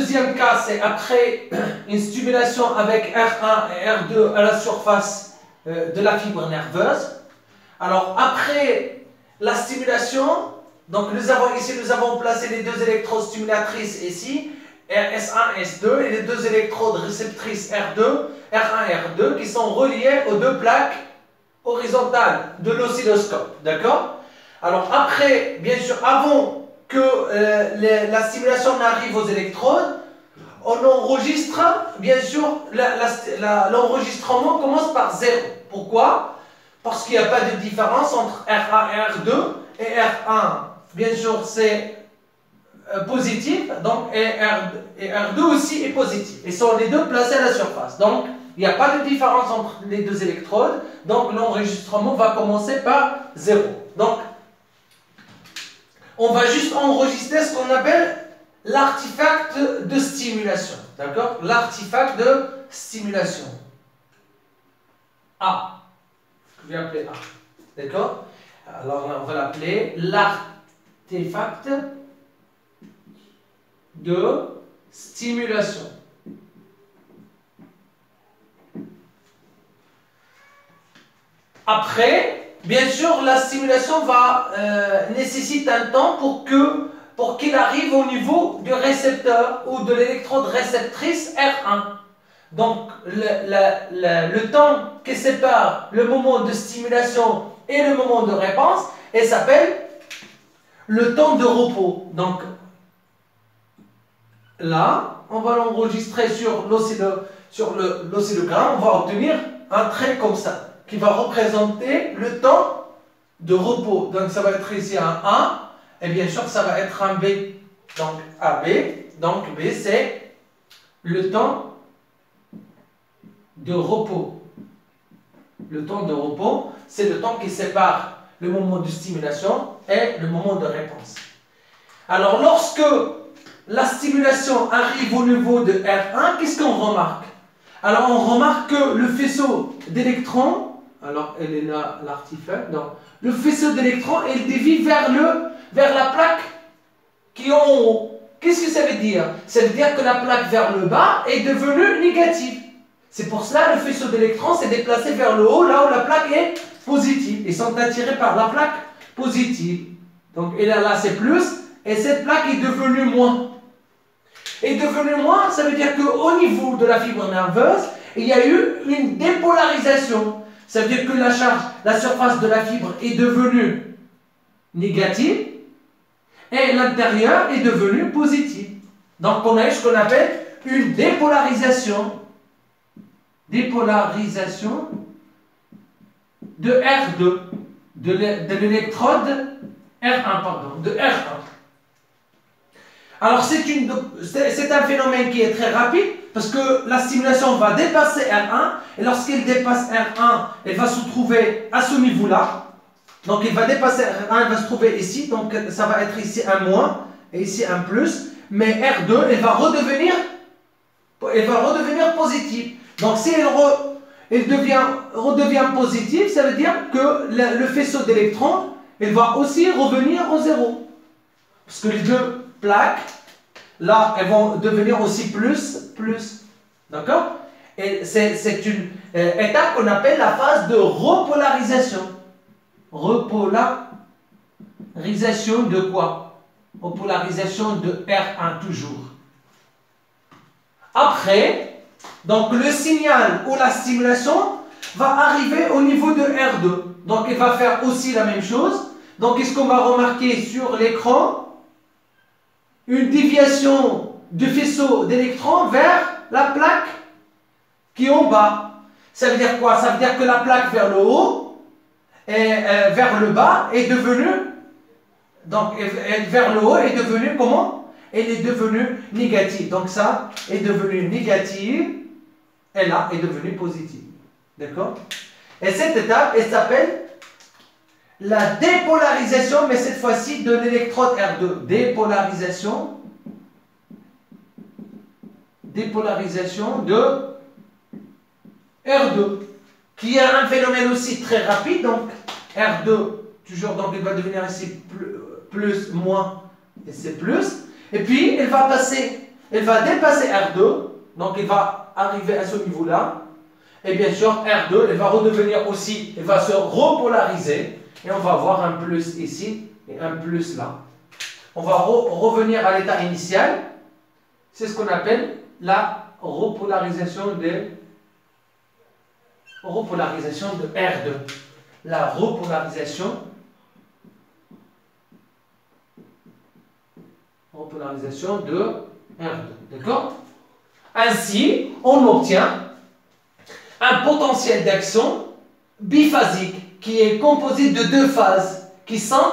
Deuxième cas, c'est après une stimulation avec R1 et R2 à la surface de la fibre nerveuse. Alors, après la stimulation, donc ici nous avons placé les deux électrodes stimulatrices ici, S1 et S2, et les deux électrodes réceptrices R1 et R2, qui sont reliées aux deux plaques horizontales de l'oscilloscope. D'accord? Alors, après, bien sûr, avant que la stimulation n'arrive aux électrodes, on enregistre, bien sûr, l'enregistrement commence par 0. Pourquoi? Parce qu'il n'y a pas de différence entre R1 et R2, et R1, bien sûr, c'est positif, donc et R2 aussi est positif. Ils sont les deux placés à la surface. Donc, il n'y a pas de différence entre les deux électrodes, donc l'enregistrement va commencer par 0. Donc, on va juste enregistrer ce qu'on appelle l'artefact de stimulation. D'accord? L'artefact de stimulation. A. Je vais appeler A. D'accord? Alors, on va l'appeler l'artefact de stimulation. Après, bien sûr, la stimulation va nécessite un temps pour qu'il arrive au niveau du récepteur ou de l'électrode réceptrice R1. Donc, le temps qui sépare le moment de stimulation et le moment de réponse, il s'appelle le temps de repos. Donc, là, on va l'enregistrer sur l'oscillogramme, on va obtenir un trait comme ça, qui va représenter le temps de repos. Donc, ça va être ici un A, et bien sûr, ça va être un B. Donc, AB, donc B, c'est le temps de repos. Le temps de repos, c'est le temps qui sépare le moment de stimulation et le moment de réponse. Alors, lorsque la stimulation arrive au niveau de R1, qu'est-ce qu'on remarque? Alors, on remarque que le faisceau d'électrons, alors elle est là, l'artefact, donc le faisceau d'électrons, il dévie vers la plaque qui est en haut. Qu'est-ce que ça veut dire? Ça veut dire que la plaque vers le bas est devenue négative. C'est pour cela que le faisceau d'électrons s'est déplacé vers le haut, là où la plaque est positive. Ils sont attirés par la plaque positive. Donc, et là c'est plus, et cette plaque est devenue moins. Et devenue moins, ça veut dire qu'au niveau de la fibre nerveuse, il y a eu une dépolarisation. Ça veut dire que la surface de la fibre est devenue négative et l'intérieur est devenu positif. Donc on a eu ce qu'on appelle une dépolarisation. Dépolarisation de R2, de l'électrode R1, pardon, de R1. Alors c'est un phénomène qui est très rapide parce que la stimulation va dépasser R1 et lorsqu'elle dépasse R1, elle va se trouver à ce niveau-là. Donc elle va dépasser R1, elle va se trouver ici, donc ça va être ici un moins et ici un plus. Mais R2, elle va redevenir positive. Donc si elle redevient positive, ça veut dire que le faisceau d'électrons, elle va aussi revenir au zéro. Parce que les deux plaques, là, elles vont devenir aussi plus. D'accord? Et c'est une étape qu'on appelle la phase de repolarisation. Repolarisation de quoi? Repolarisation de R1 toujours. Après, donc le signal ou la stimulation va arriver au niveau de R2. Donc il va faire aussi la même chose. Donc qu'est-ce qu'on va remarquer sur l'écran? Une déviation du faisceau d'électrons vers la plaque qui est en bas. Ça veut dire quoi? Ça veut dire que la plaque vers le haut et vers le bas est devenue, donc vers le haut est devenue comment? Elle est devenue négative. Donc ça est devenu négative et là est devenue positive. D'accord? Et cette étape, elle s'appelle la dépolarisation, mais cette fois-ci de l'électrode R2. Dépolarisation de R2, qui est un phénomène aussi très rapide. Donc R2, toujours, donc il va devenir ici plus, moins, et c'est plus. Et puis, elle va passer elle va dépasser R2, donc elle va arriver à ce niveau-là. Et bien sûr, R2, elle va redevenir aussi, elle va se repolariser. Et on va voir un plus ici et un plus là. On va revenir à l'état initial. C'est ce qu'on appelle la repolarisation de R2. La repolarisation de R2. D'accord? Ainsi, on obtient un potentiel d'action biphasique qui est composé de deux phases qui sont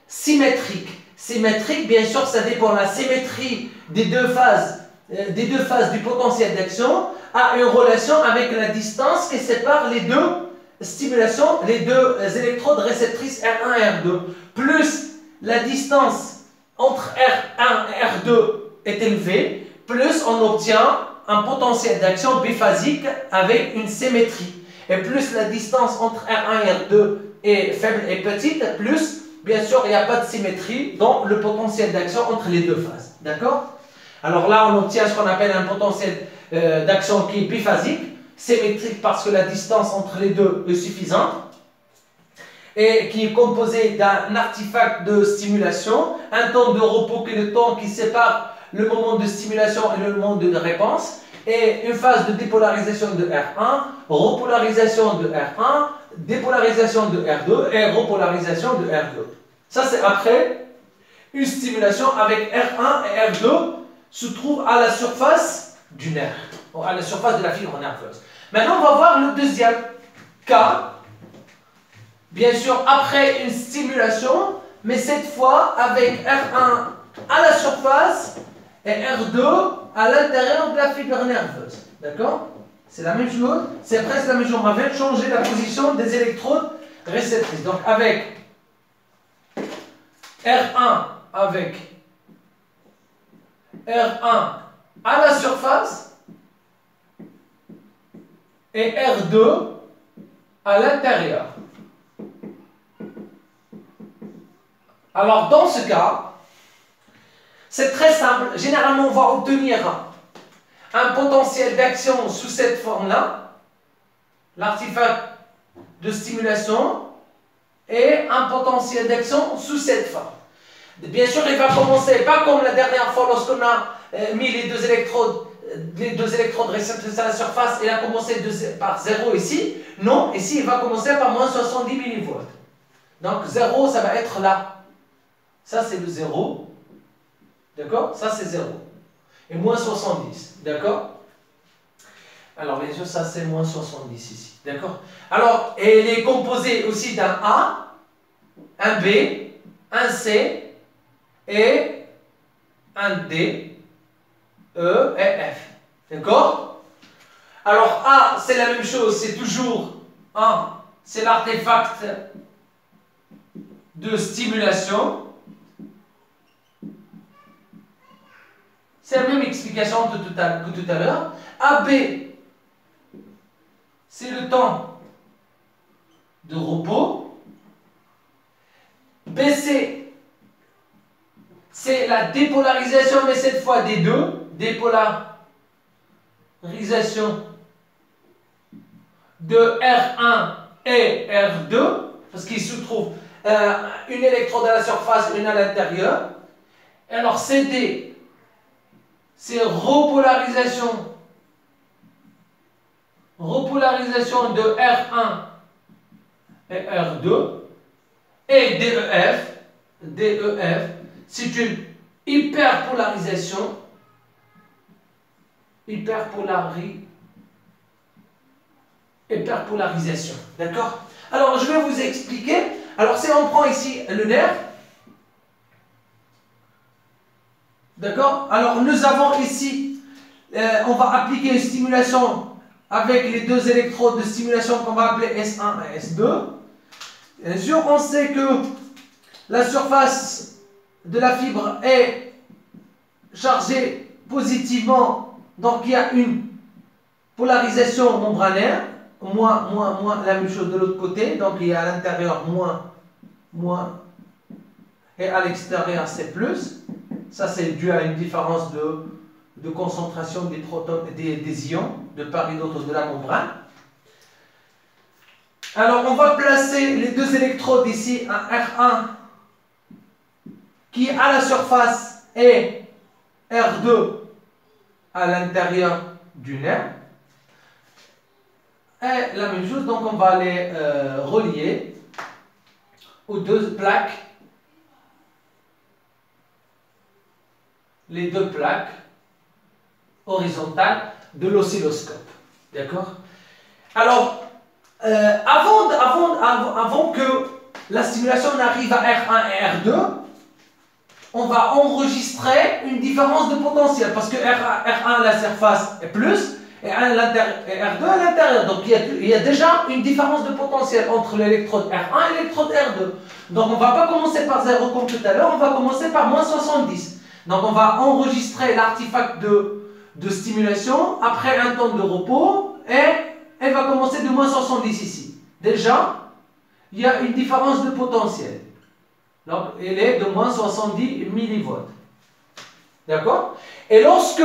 symétriques. Symétrique, bien sûr, ça dépend de la symétrie des deux phases du potentiel d'action a une relation avec la distance qui sépare les deux stimulations, les deux électrodes réceptrices R1 et R2. Plus la distance entre R1 et R2 est élevée, plus on obtient un potentiel d'action biphasique avec une symétrie. Et plus la distance entre R1 et R2 est faible et petite, plus, bien sûr, il n'y a pas de symétrie dans le potentiel d'action entre les deux phases. D'accord? Alors là, on obtient ce qu'on appelle un potentiel d'action qui est biphasique, symétrique parce que la distance entre les deux est suffisante, et qui est composé d'un artefact de stimulation, un temps de repos qui est le temps qui sépare le moment de stimulation et le moment de réponse, et une phase de dépolarisation de R1, repolarisation de R1, dépolarisation de R2 et repolarisation de R2. Ça, c'est après une stimulation avec R1 et R2 se trouve à la surface du nerf, à la surface de la fibre nerveuse. Maintenant, on va voir le deuxième cas. Bien sûr, après une stimulation, mais cette fois avec R1 à la surface et R2 à l'intérieur de la fibre nerveuse. D'accord? C'est la même chose, c'est presque la même chose. On va même changer la position des électrodes réceptrices. Donc avec R1 à la surface et R2 à l'intérieur. Alors dans ce cas, c'est très simple. Généralement, on va obtenir un potentiel d'action sous cette forme-là, l'artefact de stimulation, et un potentiel d'action sous cette forme. Bien sûr, il va commencer, pas comme la dernière fois lorsqu'on a mis les deux électrodes réceptrices à la surface, il a commencé par 0 ici. Non, ici, il va commencer par moins 70 millivolts. Donc 0, ça va être là. Ça, c'est le 0. D'accord? Ça, c'est 0. Et moins 70. D'accord? Alors, bien sûr, ça, c'est moins 70 ici. D'accord? Alors, elle est composée aussi d'un A, un B, un C et un D, E et F. D'accord? Alors, A, c'est la même chose. C'est toujours un. C'est l'artefact de stimulation. C'est la même explication que tout à l'heure. AB, c'est le temps de repos. BC, c'est la dépolarisation, mais cette fois des deux. Dépolarisation de R1 et R2, parce qu'il se trouve une électrode à la surface et une à l'intérieur. Alors CD, c'est repolarisation de R1 et R2. Et DEF, c'est une hyperpolarisation. Hyperpolarisation. D'accord? Alors, je vais vous expliquer. Alors, si on prend ici le nerf. D'accord? Alors, nous avons ici, on va appliquer une stimulation avec les deux électrodes de stimulation qu'on va appeler S1 et S2. Bien sûr, on sait que la surface de la fibre est chargée positivement, donc il y a une polarisation membranaire, moins, la même chose de l'autre côté, donc il y a à l'intérieur moins, et à l'extérieur c'est plus. Ça c'est dû à une différence de de concentration des protons, des ions de part et d'autre de la membrane. Alors, on va placer les deux électrodes ici, un R1 qui est à la surface et R2 à l'intérieur du nerf. Et la même chose, donc on va les relier aux deux plaques, les deux plaques horizontales de l'oscilloscope. D'accord? Alors, avant que la stimulation n'arrive à R1 et R2, on va enregistrer une différence de potentiel parce que R1 à la surface est plus et R2 à l'intérieur. Donc il y a déjà une différence de potentiel entre l'électrode R1 et l'électrode R2. Donc on ne va pas commencer par 0 comme tout à l'heure, on va commencer par moins 70. Donc on va enregistrer l'artefact de stimulation après un temps de repos et elle va commencer de moins 70 ici. Déjà, il y a une différence de potentiel. Donc, elle est de moins 70 millivolts. D'accord? Et lorsque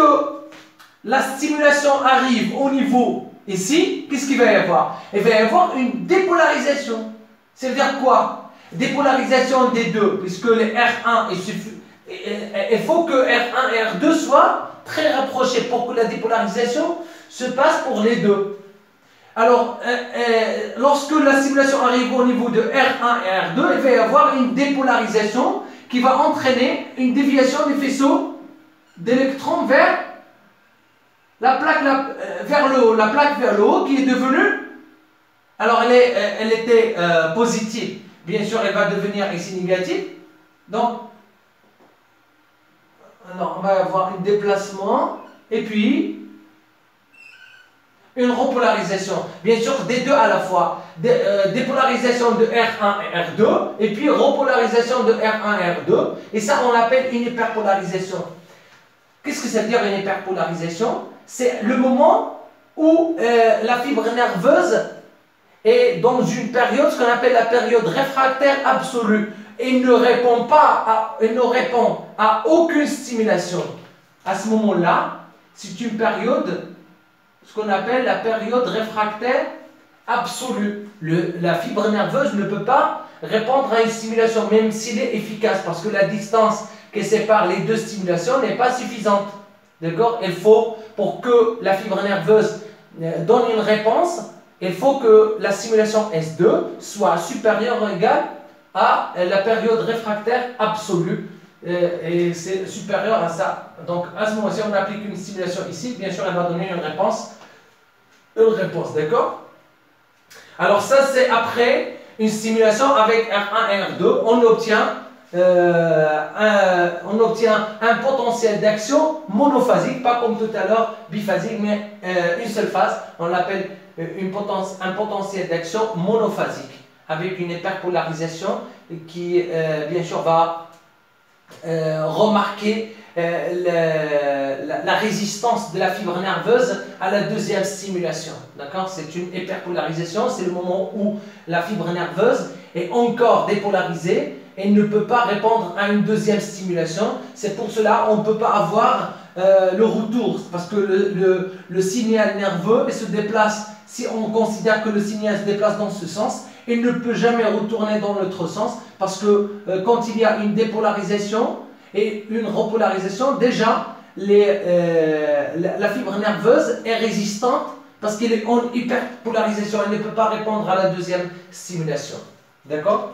la stimulation arrive au niveau ici, qu'est-ce qu'il va y avoir? Il va y avoir une dépolarisation. C'est-à-dire quoi? Dépolarisation des deux, puisque les R1, il faut que R1 et R2 soient très rapprochés pour que la dépolarisation se passe pour les deux. Alors, lorsque la stimulation arrive au niveau de R1 et R2, il va y avoir une dépolarisation qui va entraîner une déviation des faisceaux d'électrons vers la plaque vers le haut. La plaque vers le haut qui est devenue, alors elle était positive, bien sûr elle va devenir ici négative. Donc, alors on va avoir un déplacement et puis une repolarisation, bien sûr des deux à la fois, dépolarisation de R1 et R2, et puis repolarisation de R1 et R2, et ça on l'appelle une hyperpolarisation. Qu'est-ce que ça veut dire une hyperpolarisation? C'est le moment où la fibre nerveuse est dans une période, ce qu'on appelle la période réfractaire absolue, et ne répond à aucune stimulation. À ce moment-là, c'est une période, ce qu'on appelle la période réfractaire absolue. La fibre nerveuse ne peut pas répondre à une stimulation, même s'il est efficace, parce que la distance qui sépare les deux stimulations n'est pas suffisante. D'accord? Il faut, pour que la fibre nerveuse donne une réponse, il faut que la stimulation S2 soit supérieure ou égale à la période réfractaire absolue. Et c'est supérieur à ça. Donc à ce moment-ci, on applique une stimulation ici, bien sûr elle va donner une réponse, d'accord? Alors ça c'est après une stimulation avec R1 et R2, on obtient un potentiel d'action monophasique, pas comme tout à l'heure biphasique, mais une seule phase, on l'appelle un potentiel d'action monophasique, avec une hyperpolarisation qui bien sûr va remarquer la résistance de la fibre nerveuse à la deuxième stimulation. D'accord? C'est une hyperpolarisation, c'est le moment où la fibre nerveuse est encore dépolarisée et ne peut pas répondre à une deuxième stimulation. C'est pour cela qu'on ne peut pas avoir le retour, parce que le signal nerveux se déplace, si on considère que le signal se déplace dans ce sens, il ne peut jamais retourner dans l'autre sens, parce que quand il y a une dépolarisation et une repolarisation, déjà la fibre nerveuse est résistante parce qu'elle est en hyperpolarisation, elle ne peut pas répondre à la deuxième stimulation. D'accord?